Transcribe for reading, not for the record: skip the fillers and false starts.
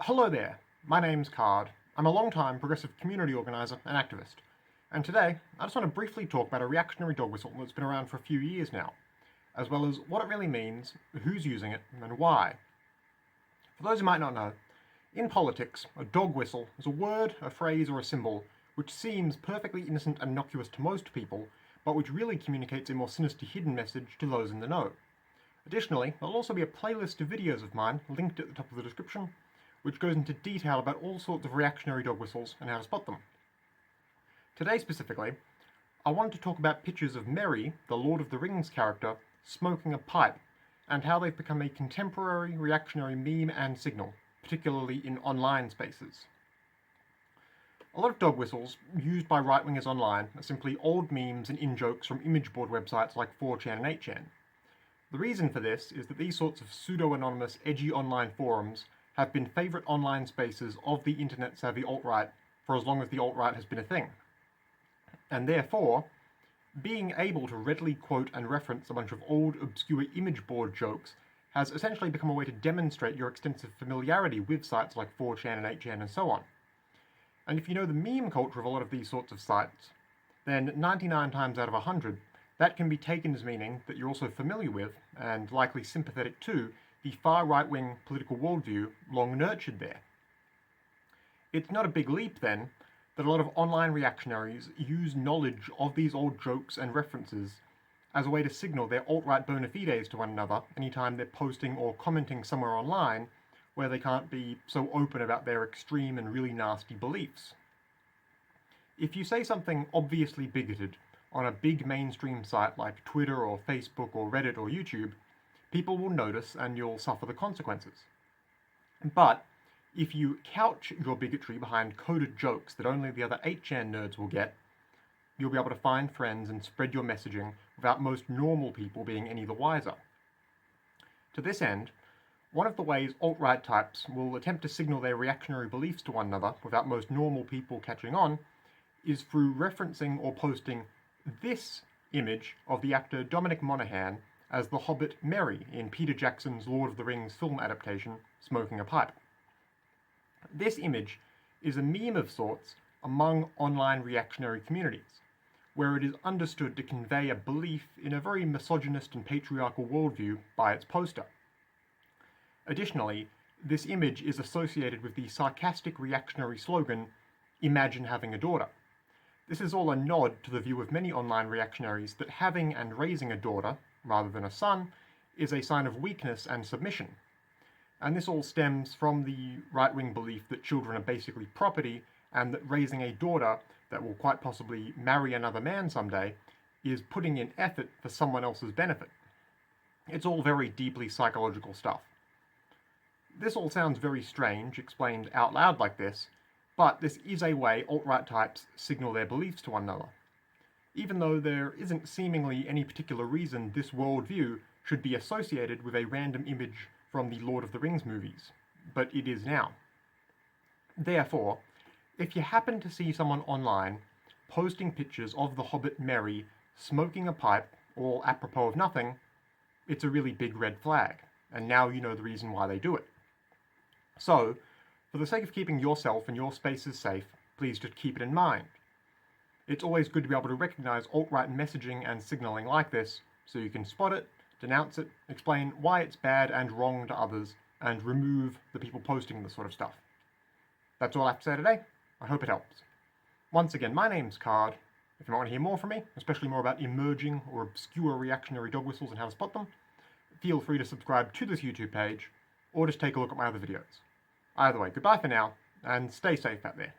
Hello there, my name's Card. I'm a long-time progressive community organiser and activist, and today I just want to briefly talk about a reactionary dog whistle that's been around for a few years now, as well as what it really means, who's using it, and why. For those who might not know, in politics, a dog whistle is a word, a phrase, or a symbol which seems perfectly innocent and innocuous to most people, but which really communicates a more sinister hidden message to those in the know. Additionally, there'll also be a playlist of videos of mine linked at the top of the description, which goes into detail about all sorts of reactionary dog whistles and how to spot them. Today specifically, I wanted to talk about pictures of Merry, the Lord of the Rings character, smoking a pipe, and how they've become a contemporary reactionary meme and signal, particularly in online spaces. A lot of dog whistles used by right-wingers online are simply old memes and in-jokes from image board websites like 4chan and 8chan. The reason for this is that these sorts of pseudo-anonymous, edgy online forums have been favourite online spaces of the internet-savvy alt-right for as long as the alt-right has been a thing. And therefore, being able to readily quote and reference a bunch of old, obscure image board jokes has essentially become a way to demonstrate your extensive familiarity with sites like 4chan and 8chan and so on. And if you know the meme culture of a lot of these sorts of sites, then 99 times out of 100, that can be taken as meaning that you're also familiar with, and likely sympathetic to, the far right-wing political worldview long nurtured there. It's not a big leap, then, that a lot of online reactionaries use knowledge of these old jokes and references as a way to signal their alt-right bona fides to one another anytime they're posting or commenting somewhere online where they can't be so open about their extreme and really nasty beliefs. If you say something obviously bigoted on a big mainstream site like Twitter or Facebook or Reddit or YouTube, people will notice and you'll suffer the consequences. But if you couch your bigotry behind coded jokes that only the other 8chan nerds will get, you'll be able to find friends and spread your messaging without most normal people being any the wiser. To this end, one of the ways alt-right types will attempt to signal their reactionary beliefs to one another without most normal people catching on is through referencing or posting this image of the actor Dominic Monaghan as the Hobbit Merry in Peter Jackson's Lord of the Rings film adaptation, smoking a pipe. This image is a meme of sorts among online reactionary communities, where it is understood to convey a belief in a very misogynist and patriarchal worldview by its poster. Additionally, this image is associated with the sarcastic reactionary slogan, "Imagine having a daughter." This is all a nod to the view of many online reactionaries that having and raising a daughter, rather than a son, is a sign of weakness and submission. And this all stems from the right-wing belief that children are basically property, and that raising a daughter that will quite possibly marry another man someday is putting in effort for someone else's benefit. It's all very deeply psychological stuff. This all sounds very strange, explained out loud like this, but this is a way alt-right types signal their beliefs to one another. Even though there isn't seemingly any particular reason this worldview should be associated with a random image from the Lord of the Rings movies, but it is now. Therefore, if you happen to see someone online posting pictures of the Hobbit Merry smoking a pipe, all apropos of nothing, it's a really big red flag, and now you know the reason why they do it. So, for the sake of keeping yourself and your spaces safe, please just keep it in mind. It's always good to be able to recognize alt-right messaging and signaling like this, so you can spot it, denounce it, explain why it's bad and wrong to others, and remove the people posting this sort of stuff. That's all I have to say today. I hope it helps. Once again, my name's Card. If you want to hear more from me, especially more about emerging or obscure reactionary dog whistles and how to spot them, feel free to subscribe to this YouTube page, or just take a look at my other videos. Either way, goodbye for now, and stay safe out there.